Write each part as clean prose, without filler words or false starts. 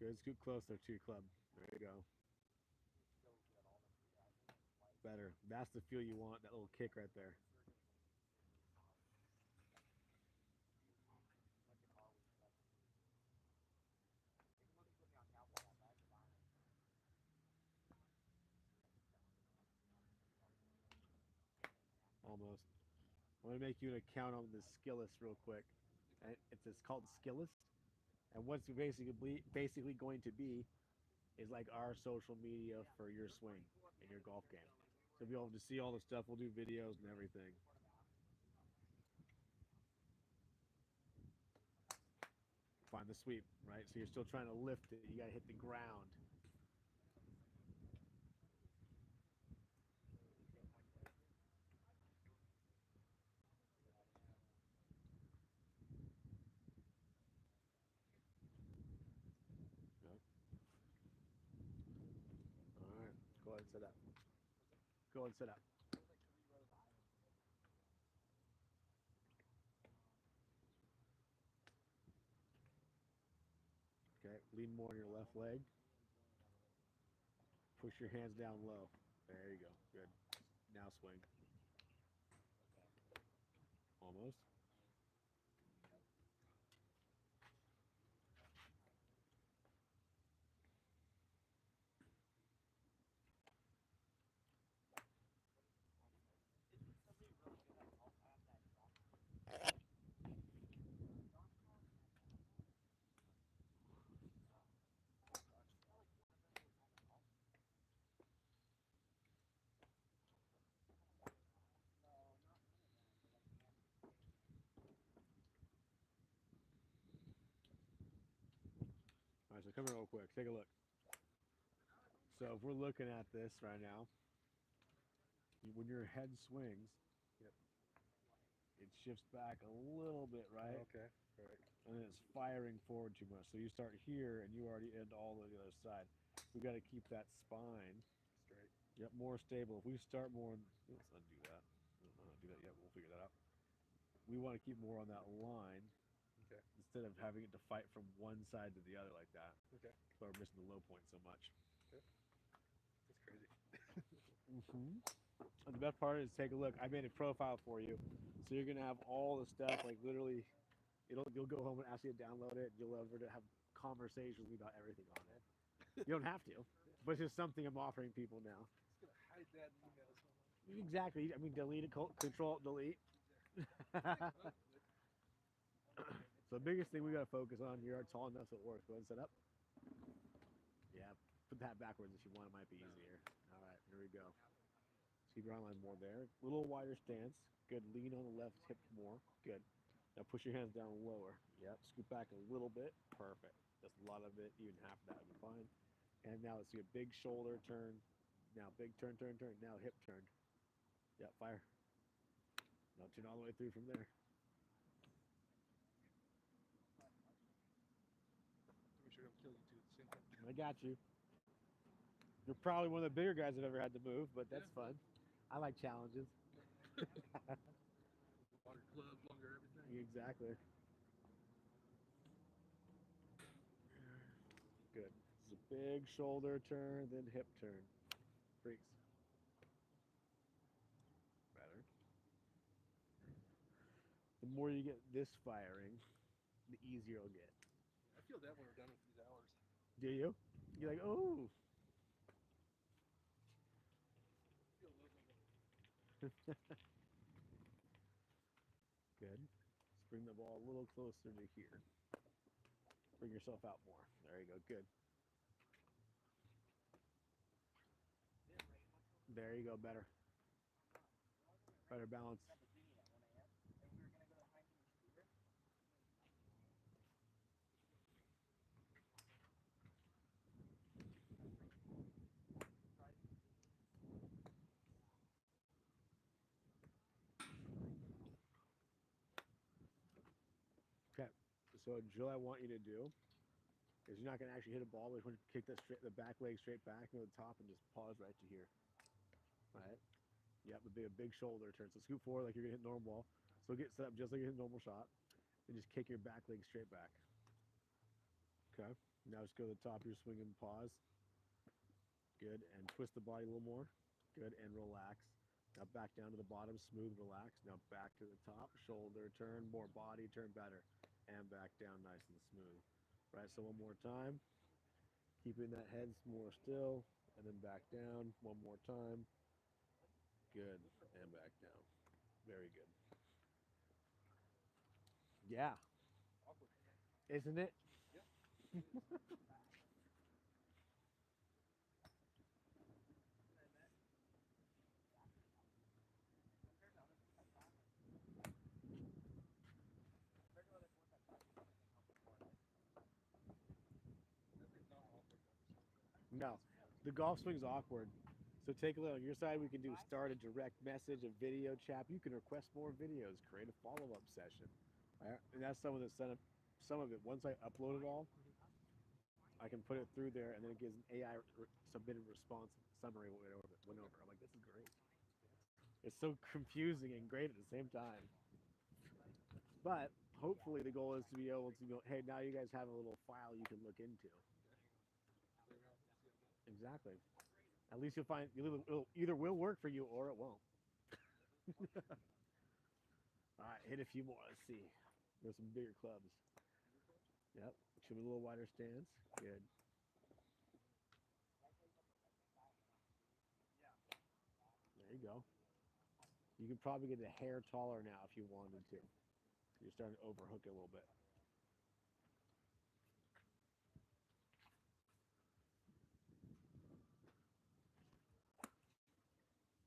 Good. Scoot closer to your club. There you go. Better. That's the feel you want. That little kick right there. Almost. I'm gonna make you an account on the Skillest real quick. And it's called Skillest. And what's basically going to be is like our social media for your swing and your golf game. So you'll be able to see all the stuff. We'll do videos and everything. Find the sweep, right? So you're still trying to lift it. You got to hit the ground. Yep. All right. Go ahead and set up. Go ahead and set up. Okay. Lean more on your left leg. Push your hands down low. There you go. Good. Now swing. Almost. All right, so come here real quick. Take a look. So if we're looking at this right now, when your head swings, Yep. it shifts back a little bit, right? Okay. Right. And then it's firing forward too much. So you start here and you already end all the other side. We got to keep that spine, Straight. yep, more stable. If we start more, let's undo that. I don't know how to do that yet. We'll figure that out. We want to keep more on that line Okay. instead of having it to fight from one side to the other like that. Okay. That's why we're missing the low point so much. Okay. That's crazy. Mm-hmm. And the best part is take a look. I made a profile for you, so you're gonna have all the stuff. Like literally, you'll go home and ask you to download it. You'll ever to have conversations with me about everything on it. You don't have to, but it's just something I'm offering people now. It's gonna hide that in email somewhere. Exactly. I mean, delete it, control, delete. So the biggest thing we gotta focus on, you are tall enough so it works. Go ahead and set up. Yeah, put that backwards if you want. It might be easier. All right, here we go. Keep your arm line more there. A little wider stance. Good. Lean on the left hip more. Good. Now push your hands down lower. Yep. Scoot back a little bit. Perfect. Just a lot of it. Even half of that would be fine. And now let's do a big shoulder turn. Now big turn, turn, turn. Now hip turn. Yep. Fire. Now turn all the way through from there. Make sure I don't kill you two at the same time. I got you. You're probably one of the bigger guys I've ever had to move, but that's fun. I like challenges. Longer club, longer everything. Exactly. Good. It's a big shoulder turn, then hip turn. Freaks. Better. The more you get this firing, the easier it'll get. I feel that when we're done with these hours. Do you? You're like, oh. I feel a little bit. Good. Let's bring the ball a little closer to here. Bring yourself out more. There you go. Good. There you go. Better. Better balance. Okay. So, Jill, I want you to do is you're not going to actually hit a ball, but you want to kick the back leg straight back to the top and just pause right to here. All right. Yep, a big shoulder turn. So scoot forward like you're going to hit a normal ball. So get set up just like you hit a normal shot. And just kick your back leg straight back. Okay. Now just go to the top of your swing and pause. Good. And twist the body a little more. Good. And relax. Now back down to the bottom, smooth, relax. Now back to the top, shoulder, turn, more body, turn better. And back down nice and smooth. Right, so one more time. Keeping that head more still. And then back down one more time. Good. And back down. Very good. Yeah. Isn't it? No. The golf swing's awkward. So take a look on your side. We can do start a direct message, a video chat. You can request more videos, create a follow-up session. And that's some of the setup. Some of it. Once I upload it all, I can put it through there, and then it gives an AI submitted response summary. Went over. I'm like, this is great. It's so confusing and great at the same time. But hopefully, the goal is to be able to go, hey, now you guys have a little file you can look into. Exactly. At least you'll find it'll either will work for you or it won't. All right, hit a few more. Let's see. There's some bigger clubs. Yep. Should be a little wider stance. Good. There you go. You can probably get a hair taller now if you wanted to. You're starting to overhook it a little bit.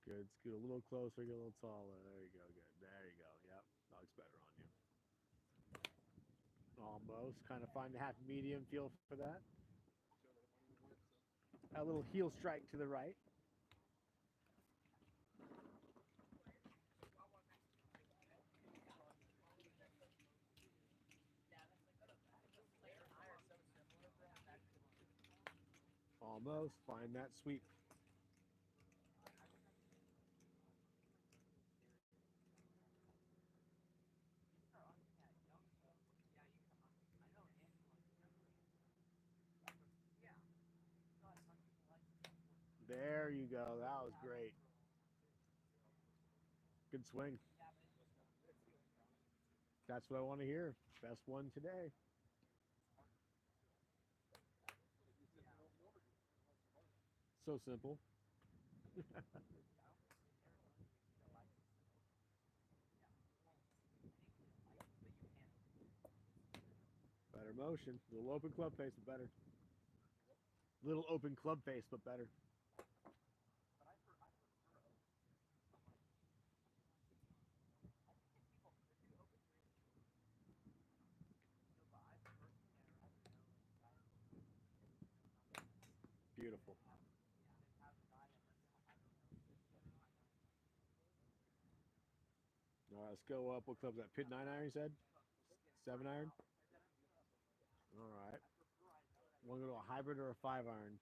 Good. Scoot a little closer, get a little taller. There you go. Good. There you go. Yep. That looks better on you. Almost. Kind of find the happy medium feel for that. A little heel strike to the right. Almost. Find that sweep. There you go. That was great. Good swing. That's what I want to hear. Best one today. So simple. Better motion. Little open club face, but better. Little open club face, but better. Beautiful. All right, let's go up. What club's that? Pit 9-iron, you said? 7-iron? All right. Want to go to a hybrid or a 5-iron?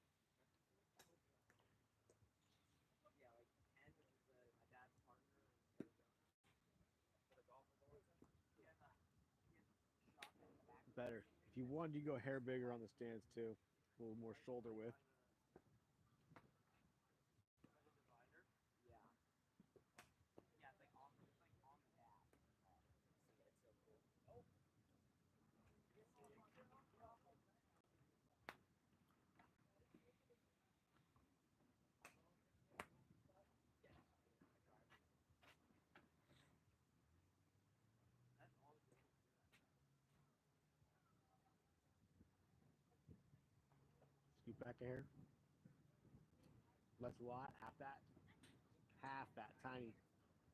Better. If you want, you go hair bigger on the stance too. A little more shoulder width. Scoop back a hair. Less a lot. Half that. Half that. Tiny.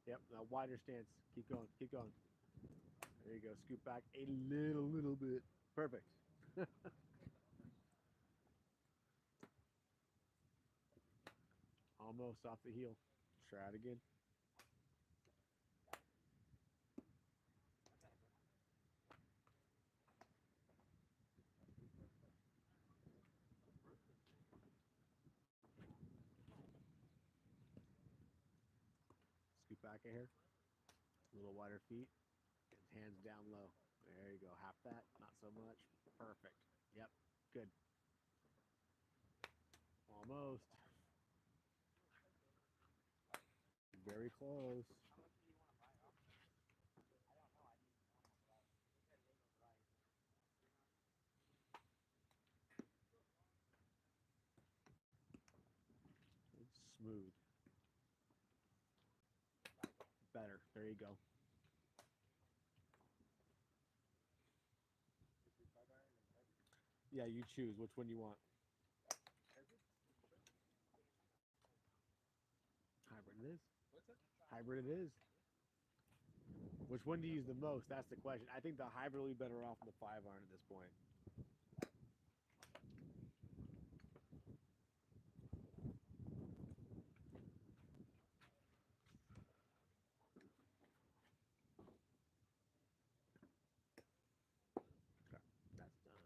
Yep. Now wider stance. Keep going. Keep going. There you go. Scoop back a little bit. Perfect. Almost off the heel. Try it again. Scoop back a hair. A little wider feet. And hands down low. There you go. Half that. Not so much. Perfect. Yep. Good. Almost. Very close. It's smooth. Better. There you go. Yeah, you choose which one you want. Hybrid it is. What's that? Hybrid it is. Which one do you use the most? That's the question. I think the hybrid will be better off than the 5 iron at this point. Okay, that's done.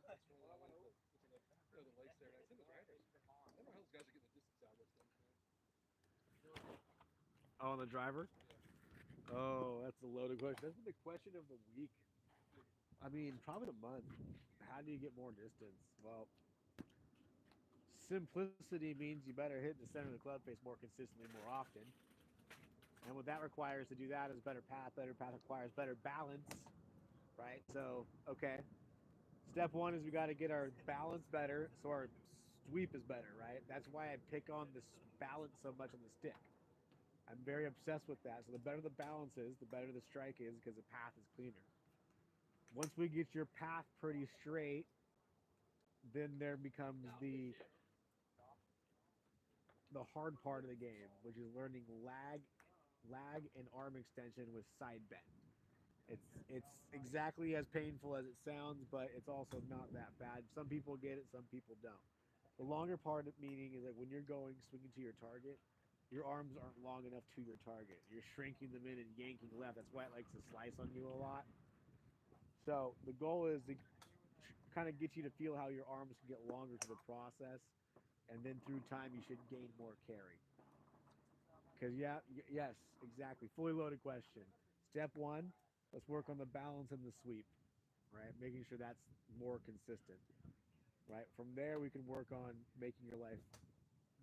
That's one of the ones that, the lakes there. And I said the drivers. I don't know how those guys are getting the distance out of those things, man. Oh, the driver? Yeah. Oh, that's a loaded question. That's been the question of the week. I mean, probably the month. How do you get more distance? Well, simplicity means you better hit the center of the club face more consistently, more often. And what that requires to do that is better path. Better path requires better balance, right? So, okay. Step one is we got to get our balance better so our sweep is better, right? That's why I pick on this balance so much on the stick. I'm very obsessed with that. So the better the balance is, the better the strike is because the path is cleaner. Once we get your path pretty straight, then there becomes the hard part of the game, which is learning lag and arm extension with side bend. It's exactly as painful as it sounds, but it's also not that bad. Some people get it, some people don't. The longer part of meaning is like when you're going swinging to your target, your arms aren't long enough to your target. You're shrinking them in and yanking left. That's why it likes to slice on you a lot. So the goal is to kind of get you to feel how your arms can get longer to the process, and then through time you should gain more carry. Because yes, exactly. Fully loaded question. Step one, let's work on the balance and the sweep, right? Making sure that's more consistent, right? From there, we can work on making your life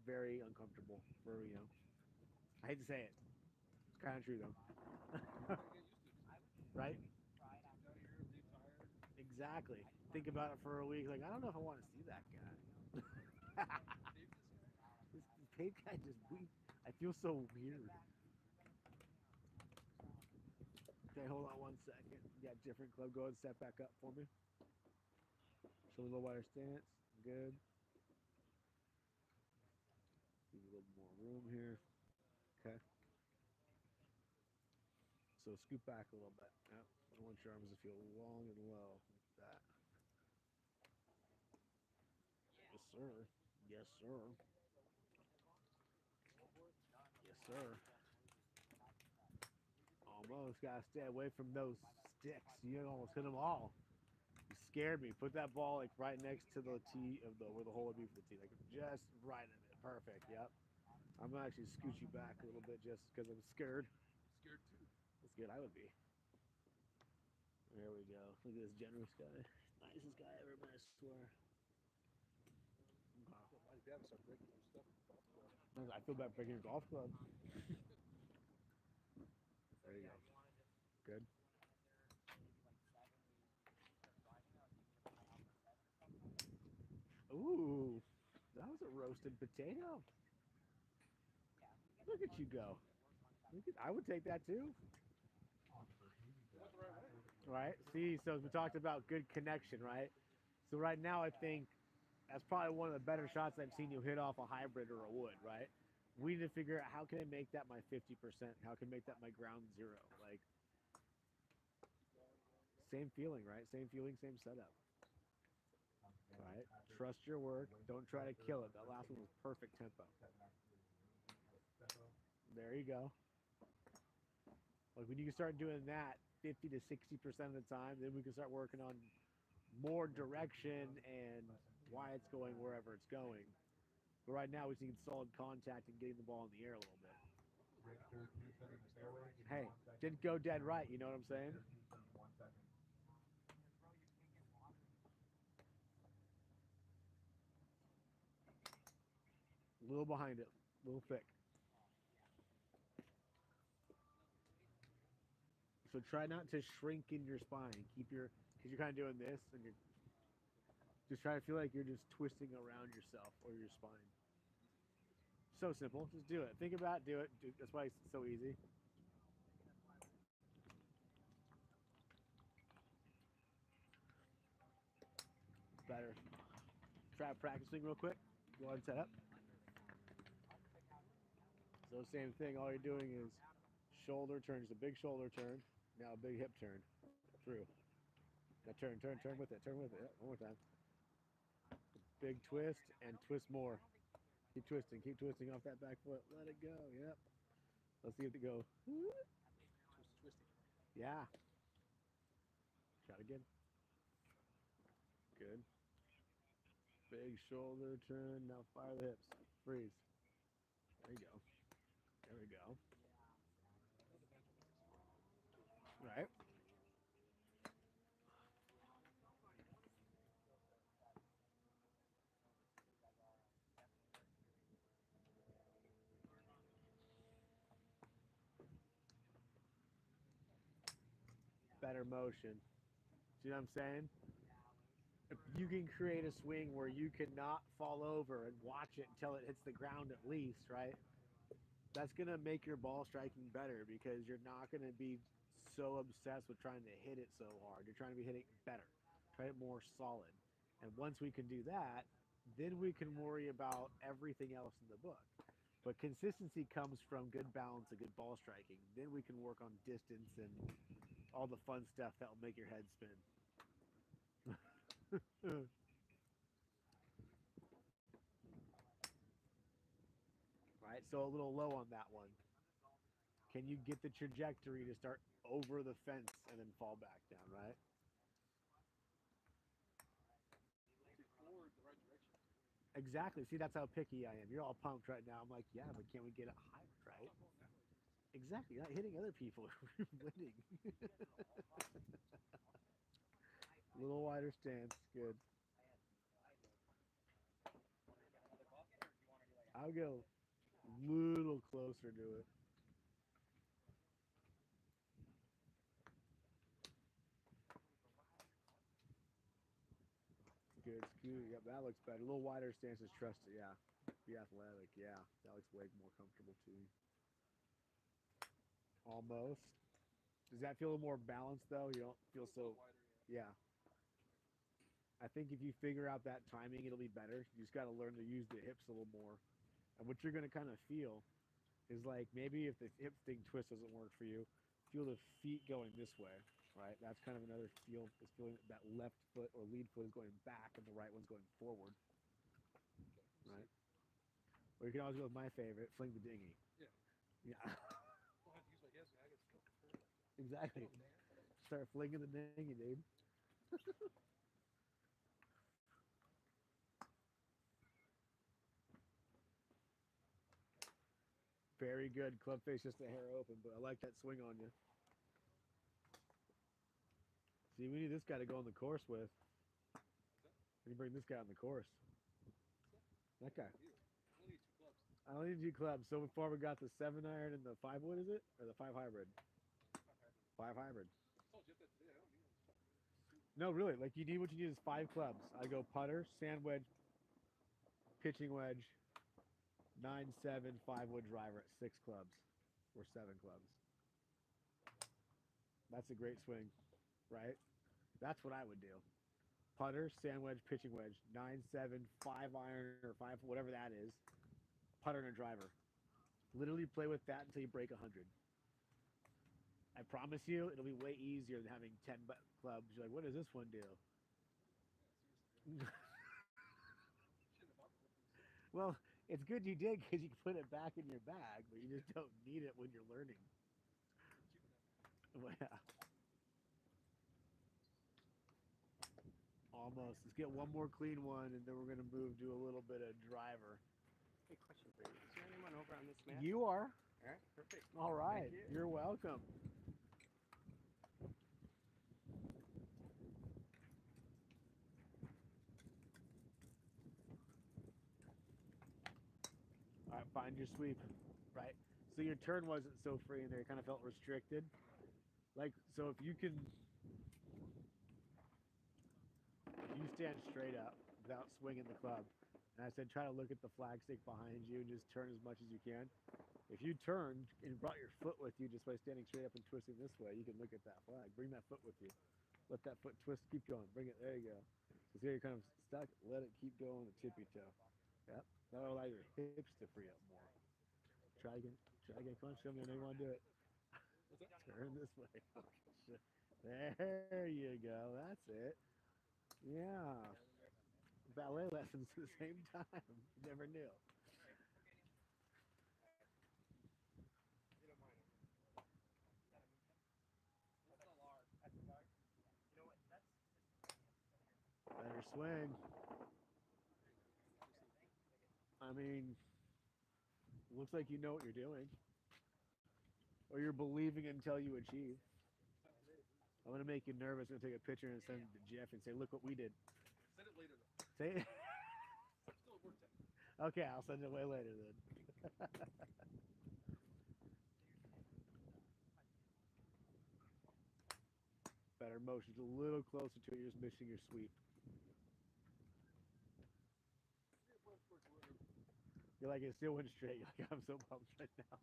very uncomfortable. For I hate to say it, it's kind of true though, You gotta get used to it. right? Get out of here, leave tired. Exactly. Think about it for a week. Like I don't know if I want to see that guy. Pave this guy. This page guy just weak. I feel so weird. Okay, hold on one second. You got different club. Go ahead and step back up for me. Show me a little wider stance. Good. Give you a little more room here. Okay. So scoot back a little bit. Yep. I want your arms to feel long and low. Like that. Yes, sir. Yes, sir. Yes, sir. Almost gotta stay away from those sticks. You almost hit them all. You scared me. Put that ball like right next to the tee of the where the hole would be for the tee, like just right in it. Perfect. Yep. I'm gonna actually scoot you back a little bit just because I'm scared. Scared too. That's good. I would be. There we go. Look at this generous guy. Nicest guy I ever met. I swear. My dad will start breaking your stuff. I feel bad breaking your golf club. There you go. Good. Ooh, that was a roasted potato. Look at you go. I would take that too. You went the right way. Right? See, so we talked about good connection, right? So right now, I think that's probably one of the better shots I've seen you hit off a hybrid or a wood, right? We need to figure out how can I make that my 50%? How can I make that my ground zero? Like, same feeling, right? Same feeling, same setup. Right? Trust your work. Don't try to kill it. That last one was perfect tempo. There you go. Like when you can start doing that 50 to 60% of the time, then we can start working on more direction and why it's going wherever it's going. But right now, we see solid contact and getting the ball in the air a little bit. Hey, didn't go dead right. You know what I'm saying? A little behind it, a little thick. So try not to shrink in your spine. Keep your, because you're kind of doing this, and you're just try to feel like you're just twisting around yourself or your spine. So simple. Just do it. Think about it, do it. That's why it's so easy. Better. Try practicing real quick. Go ahead and set up. So same thing. All you're doing is shoulder turn, just a big shoulder turn. Now a big hip turn through. Now turn with it. Turn with it. Yep, one more time. Big twist and twist more. Keep twisting. Keep twisting off that back foot. Let it go. Yep. Let's see if it go. Twisty. Yeah. Try it again. Good. Big shoulder turn. Now fire the hips. Freeze. There you go. There we go. Right. Better motion. See what I'm saying? If you can create a swing where you cannot fall over and watch it until it hits the ground at least, right? That's going to make your ball striking better because you're not going to be so obsessed with trying to hit it so hard. You're trying to be hitting better, try it more solid. And once we can do that, then we can worry about everything else in the book. But consistency comes from good balance and good ball striking. Then we can work on distance and all the fun stuff that will make your head spin. Right, so a little low on that one. Can you get the trajectory to start over the fence and then fall back down, right? To forward the right direction. Exactly. See, that's how picky I am. You're all pumped right now. I'm like, yeah, but can we get it higher, right? I'm going that way. Exactly. You're not hitting other people. You're winning. Little wider stance. Good. I'll go a little closer to it. Good. Scoot. Yep, that looks better. A little wider stance is trusted. Yeah. Be athletic. Yeah. That looks way more comfortable too. Almost. Does that feel a little more balanced though? You don't feel A little so. wider, yeah. Yeah. I think if you figure out that timing, it'll be better. You just got to learn to use the hips a little more. And what you're going to kind of feel is like maybe if the hip thing twist doesn't work for you, feel the feet going this way, right? That's kind of another feel. Is feeling that left foot or lead foot is going back and the right one's going forward, right? Or you can always go with my favorite, fling the dinghy. Yeah. Yeah. Don't have to use my hands. I got skill. Exactly. Start flinging the dinghy, dude. Very good. Club face just a hair open, but I like that swing on you. See, we need this guy to go on the course with. We bring this guy on the course. That guy. Ew. I only need 2 clubs. I only need 2 clubs. So far, we got the 7-iron and the 5 wood, is it? Or the 5 hybrid? 5 hybrid. I told Jeff that today. I don't need them. No, really. Like, you need what you need is 5 clubs. I go putter, sand wedge, pitching wedge, 9-7, 5 wood driver at 6 clubs or 7 clubs. That's a great swing, right? That's what I would do. Putter, sand wedge, pitching wedge, 9-7, 5-iron or 5, whatever that is. Putter and a driver. Literally play with that until you break 100. I promise you, it'll be way easier than having 10 clubs. You're like, what does this one do? Well, it's good you did because you can put it back in your bag, but you just don't need it when you're learning. Well, yeah. Almost. Let's get one more clean one, and then we're going to move to a little bit of driver. Hey, question for you. Is there anyone over on this map? You are. All right, perfect. All right. you. You're welcome. All right, find your sweep. Right. So your turn wasn't so free in there. It kind of felt restricted. Like, so if you stand straight up without swinging the club, and I said try to look at the flagstick behind you and just turn as much as you can. If you turned and brought your foot with you just by standing straight up and twisting this way, you can look at that flag. Bring that foot with you. Let that foot twist. Keep going. Bring it. There you go. So see, you're kind of stuck. Let it keep going with tippy toe. Yep. That'll allow your hips to free up more. Try again. Try again. Come on, show me. I know you want to do it. What's that? Turn this way. There you go. That's it. Yeah. Ballet lessons at the same time. Never knew. Better swing. I mean, looks like you know what you're doing. Or you're believing until you achieve. I'm going to make you nervous. I'm going to take a picture and send it to Jeff and say, look what we did. Send it later, though. Say it. Still at work time. Okay, I'll send it way later then. Better motion's a little closer to it. You're just missing your sweep. You're like, it still went straight. You're like, I'm so pumped right now.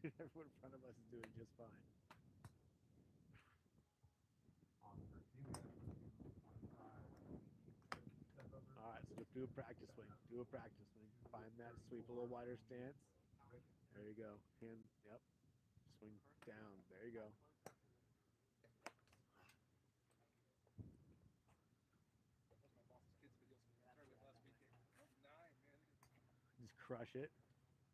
Everyone in front of us is doing just fine. All right, so just do a practice swing. Do a practice swing. Find that sweep, a little wider stance. There you go. Hand, yep. Swing down. There you go. Just crush it.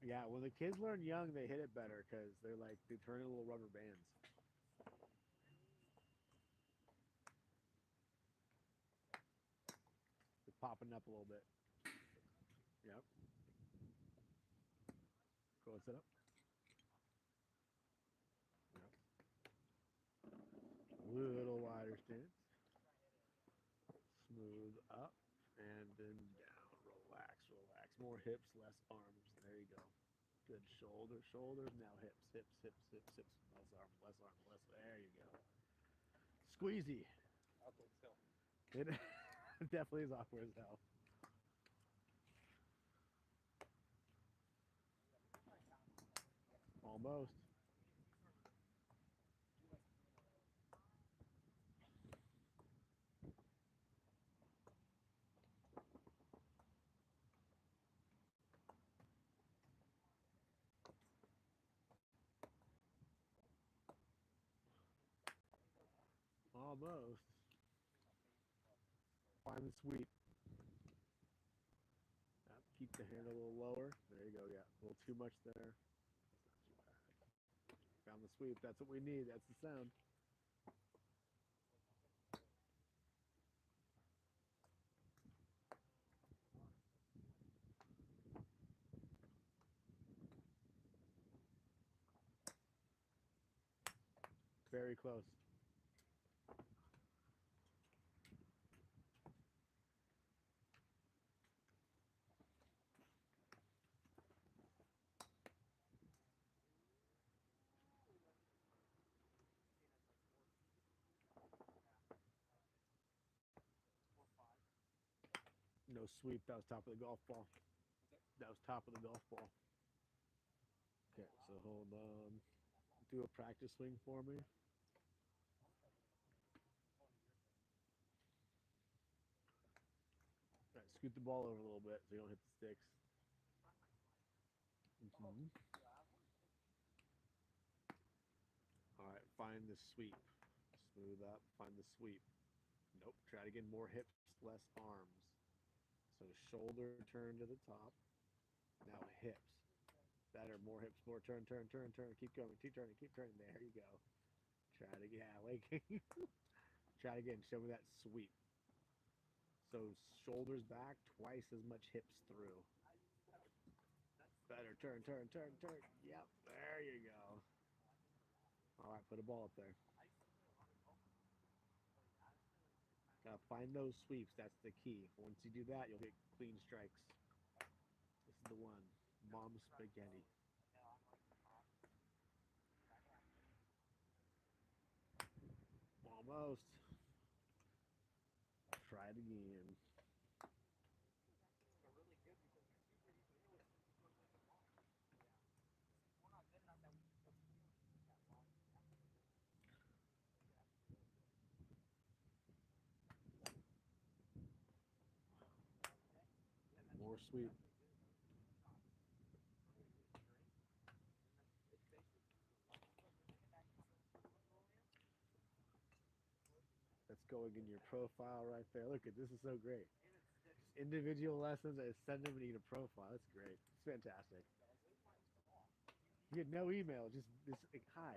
Yeah, when the kids learn young, they hit it better because they're like, they turn into little rubber bands. They're popping up a little bit. Yep. Go and set up. Yep. Little wider stance. Smooth up and then down. Relax, relax. More hips, less arms. There you go. Good. Shoulders, shoulders. Now hips, hips, hips, hips, hips. Less arms, less arms, less. There you go. Squeezy. Awkward as hell. It definitely is awkward as hell. Almost. Almost. Find the sweep. Yep, keep the hand a little lower. There you go. Yeah, a little too much there. Found the sweep. That's what we need. That's the sound. Very close. No sweep. That was top of the golf ball. That was top of the golf ball. Okay, so hold on. Do a practice swing for me. All right, scoot the ball over a little bit so you don't hit the sticks. All right, find the sweep. Smooth up. Find the sweep. Nope. Try to get more hips, less arms. So shoulder turn to the top. Now hips. Better. More hips. More turn, turn, turn, turn. Keep going. Keep turning. Keep turning. There you go. Try it again. Yeah, like try it again. Show me that sweep. So shoulders back, twice as much hips through. Better. Turn, turn, turn, turn. Yep, there you go. All right, put a ball up there. Gotta find those sweeps. That's the key. Once you do that, you'll get clean strikes. This is the one. Mom spaghetti. Almost. Try it again. More sweep. That's going in your profile right there. Look at this is so great. Just individual lessons and send them in a profile. That's great. It's fantastic. You get no email, just this like, hi.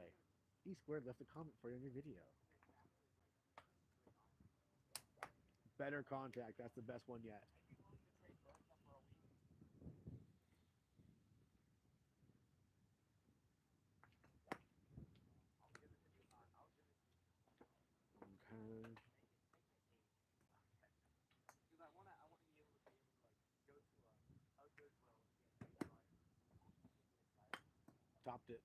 E Squared left a comment for you on your video. Better contact. That's the best one yet. Okay. Topped it.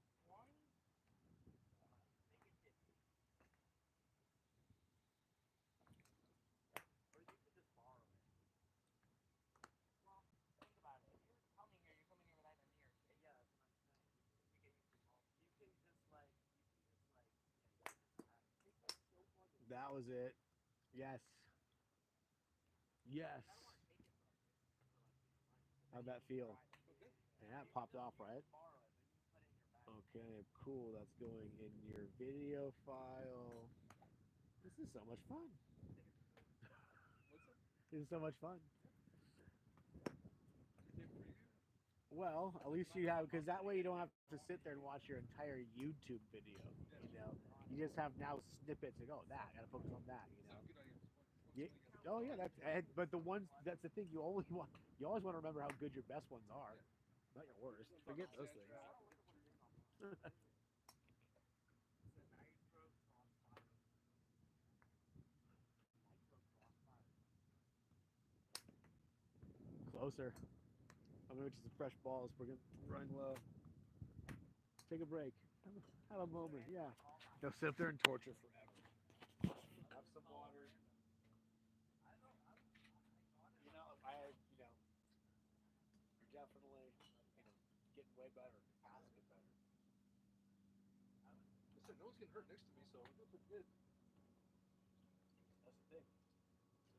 That was it. Yes. Yes. How'd that feel? And that popped off, right? Okay, cool. That's going in your video file. This is so much fun. This is so much fun. Well, at least you have, because that way you don't have to sit there and watch your entire YouTube video. You know, you just have now snippets. Like, oh, that. Gotta focus on that. You know. Yeah. Oh yeah, that's. But the ones that's the thing you always want. You always want to remember how good your best ones are, not your worst. Forget those things. Closer. I'm gonna get you some fresh balls. We're running low. Take a break. Have a moment. Yeah. They'll sit up there and torture forever. Have some water. You know, you're definitely, getting way better. Past get better. Listen, no one's getting hurt next to me, so we're pretty good. That's the thing.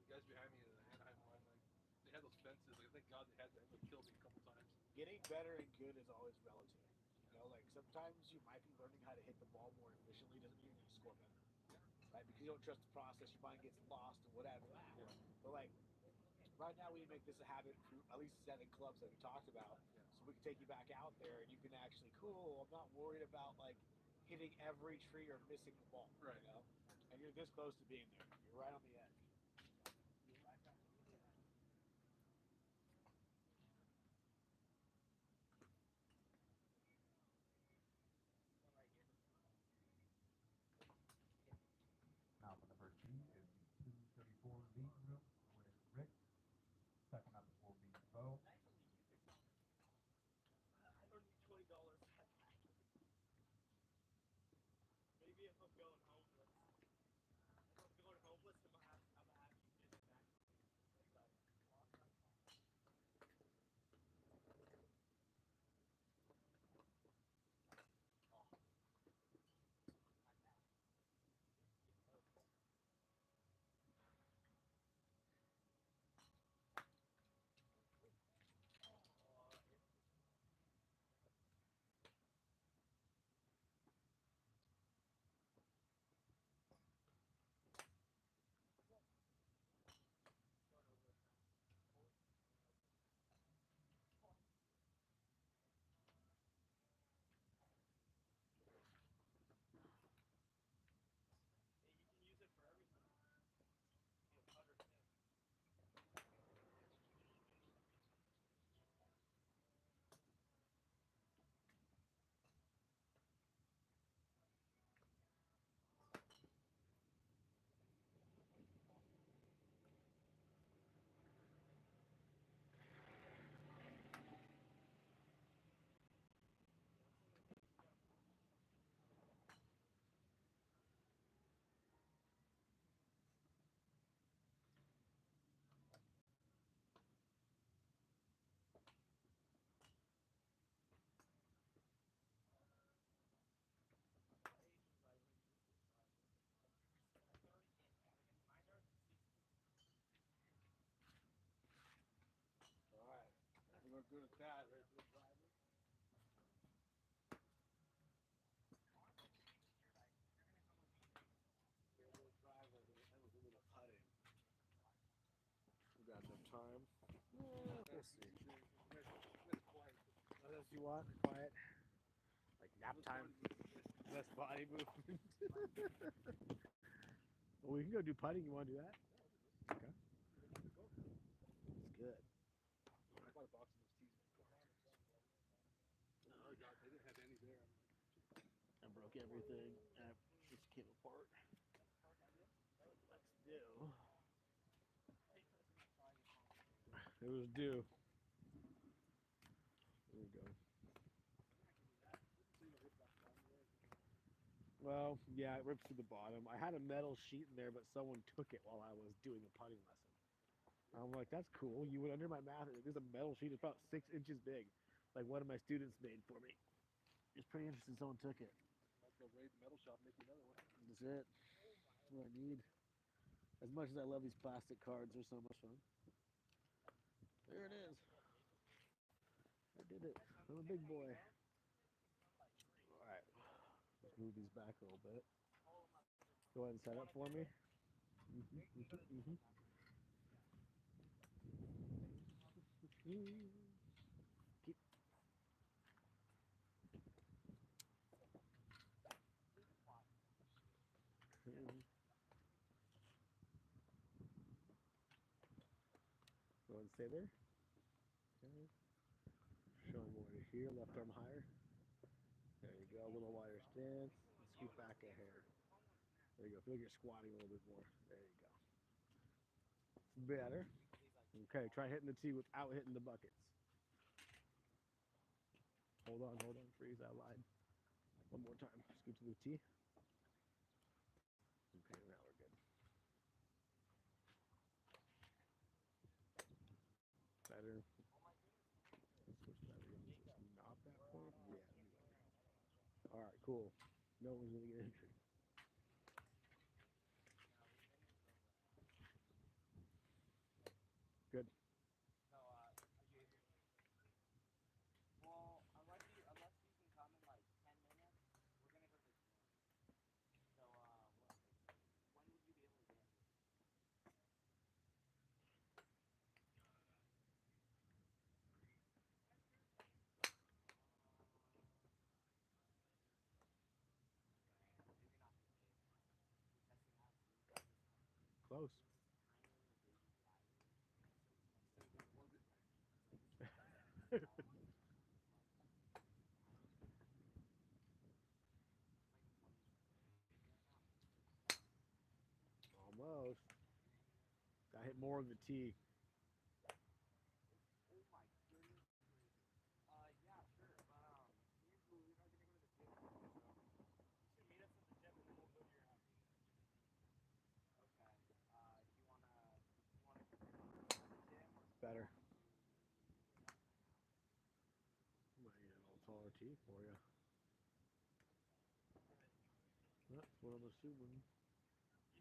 The guys behind me in the Anaheim line, like, they had those fences. Like, thank God they had that. They killed me a couple times. Getting better and good is always relative. Like sometimes you might be learning how to hit the ball more efficiently. Doesn't mean you're going to score better, right? Because you don't trust the process. Your mind gets lost and whatever. Yeah. But like right now, we make this a habit for at least 7 clubs that we talked about, so we can take you back out there and you can actually cool. I'm not worried about like hitting every tree or missing the ball. Right. And you're this close to being there. You're right on the edge. Now for the first beat is the 234 beat group with Rick. Second up will be Bo. I don't need $20. Maybe if I'm going homeless. If I'm going homeless, then I good at that, right? Good driver. Good driver. I was a little putting. We got enough time. We'll see. Nice quiet. Unless you want quiet, like nap time, less body movement. Well, we can go do putting. You want to do that? Okay. That's good. I bought a box of those teas. Oh God, they didn't have any there. I broke everything. I just came apart. Let's do. It was due. There we go. Well, yeah, it rips through the bottom. I had a metal sheet in there, but someone took it while I was doing a putting lesson. I'm like, that's cool. You went under my mat. There's a metal sheet. It's about 6 inches big, like one of my students made for me. It's pretty interesting. Someone took it. Might go raid the metal shop and make another one. That's it. That's what I need. As much as I love these plastic cards, they're so much fun. There it is. I did it. I'm a big boy. All right. Let's move these back a little bit. Go ahead and set up for me. Keep. Go ahead and stay there. Okay. Showing more to here, left arm higher. There you go, a little wider stance. Scoot back a hair. There you go. Feel like you're squatting a little bit more. There you go. Better. Okay, try hitting the tee without hitting the buckets. Hold on, freeze, I lied. One more time. Scoot to the tee. Okay, now we're good. Better. Let's switch that around. Is this not that point? Yeah. Alright, cool. No one's gonna get injured. Good. Well, unless you can come in like 10 minutes, we're gonna go to the gym. So, when would you be able to get here? Close. Almost. I hit more of the tee. Oh my goodness. Yeah, sure, but usually we're not gonna go to the gym. So you should meet us at the gym and then we'll go to your house. Okay. Do you wanna come to the gym or Better. Might need a little taller tee for you. That's what I'm assuming.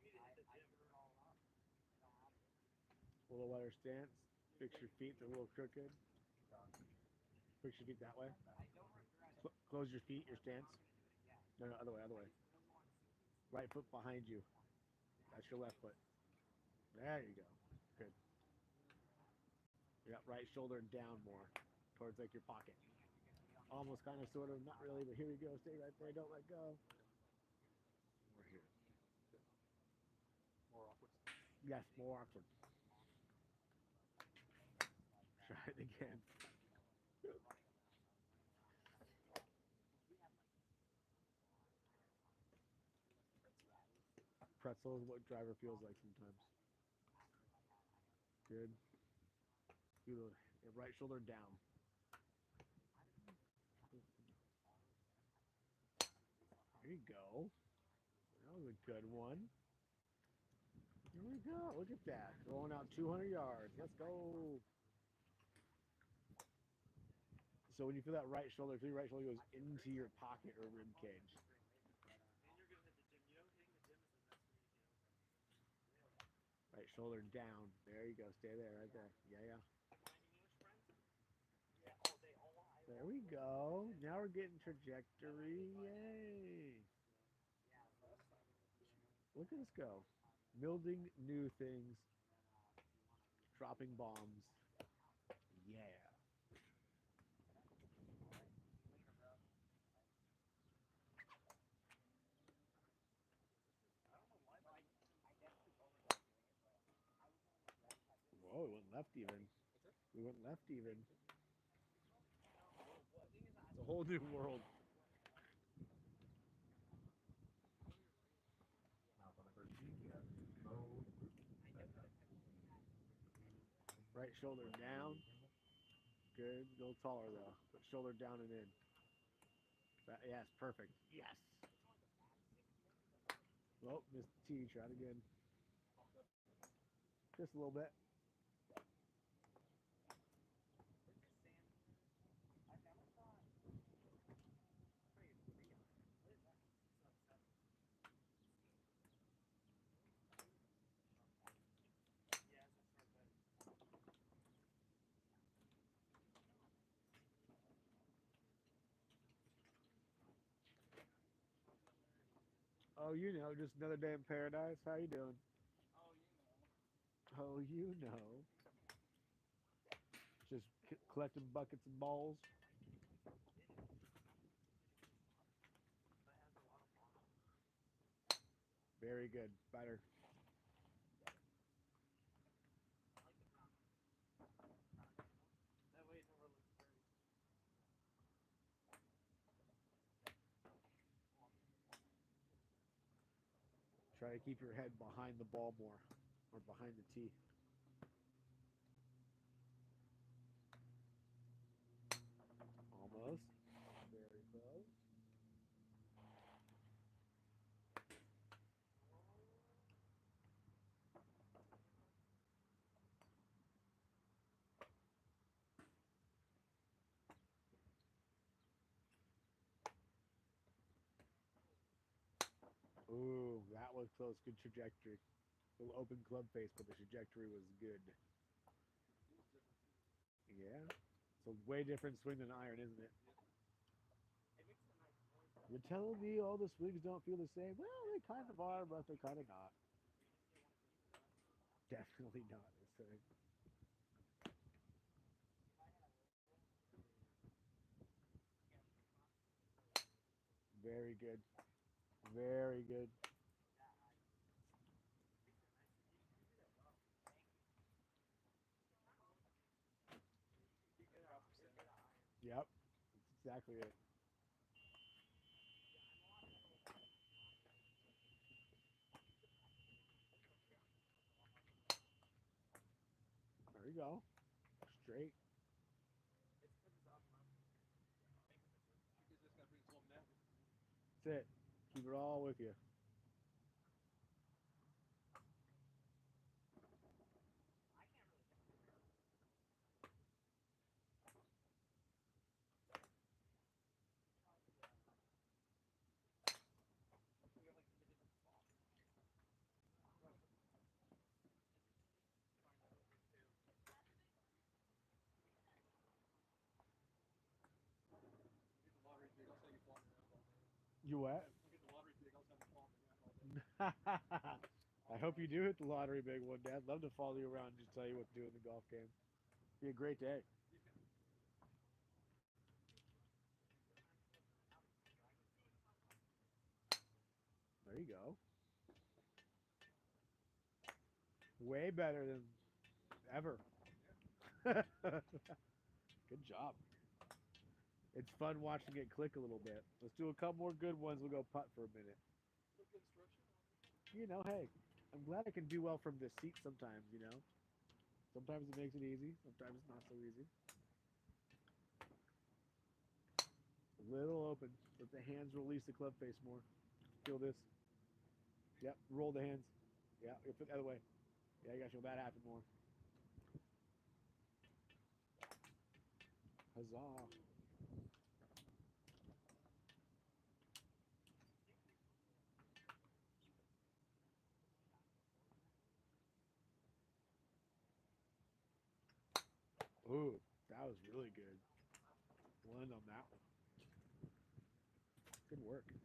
you need to hit the gym? I it all up. I don't have it. A little wider stance. Fix your feet. They're a little crooked. Fix your feet that way. I don't regret it. Close your feet, your stance. We're not gonna do it again. No, other way. He doesn't want to see these. Right foot behind you. That's your left foot. There you go. Good. Yeah, right shoulder down more. Towards like your pocket. Almost kind of, sort of, not really, but here we go. Stay right there. Don't let go. We're here. More awkward. Yes, more awkward. Try it again. Pretzel is what driver feels like sometimes. Good. Good. Right shoulder down. There you go. That was a good one. Here we go. Look at that. Going out 200 yards. Let's go. So when you feel that right shoulder, if your right shoulder goes into your pocket or rib cage. And you're gonna hit the gym. You know, hitting the gym is the best way to Right shoulder down. There you go. Stay there, right there. Yeah, yeah. Find English friends. There we go. Now we're getting trajectory. Yay. Look at us go. Building new things. Dropping bombs. Yeah. Whoa, we went left even. We went left even. It's a whole new world. Now for the first beat, we have Bo. Second up will be Right shoulder down. Good. A little taller though. But shoulder down and in. Yes, perfect. Yes. Oh, missed the T. Try it again. Just a little bit. Oh, you know, just another day in paradise. How you doing? Oh, you know. Just collecting buckets and balls. Very good. Better. That way it never looks dirty. Try to keep your head behind the ball more, or behind the tee. Almost. Very close. Ooh, that was close. Good trajectory. Little open club face, but the trajectory was good. Yeah. It's a way different swing than iron, isn't it? You're telling me all the swings don't feel the same? Well, they kind of are, but they're kind of not. Definitely not. It's very good. Very good. Yep. That's exactly it. There you go. Straight. You just gotta bring some now. That's it. Keep it all with you. Get the lottery big. I'll say you farm around all day. You what? I'll get the lottery big. I'll have you farm around all day. I hope you do hit the lottery big one day. I'd love to follow you around and just tell you what to do in the golf game. Be a great day. There you go. Way better than ever. Good job. It's fun watching it click a little bit. Let's do a couple more good ones. We'll go putt for a minute. Look good instruction. You know, hey, I'm glad I can do well from this seat sometimes, you know. Sometimes it makes it easy. Sometimes it's not so easy. A little open. Let the hands release the club face more. Feel this. Yep. Roll the hands. Yeah. You'll put the other way. Yeah, you gotta feel that happen more. Huzzah. Ooh, that was really good. 1, done on that one. Good work.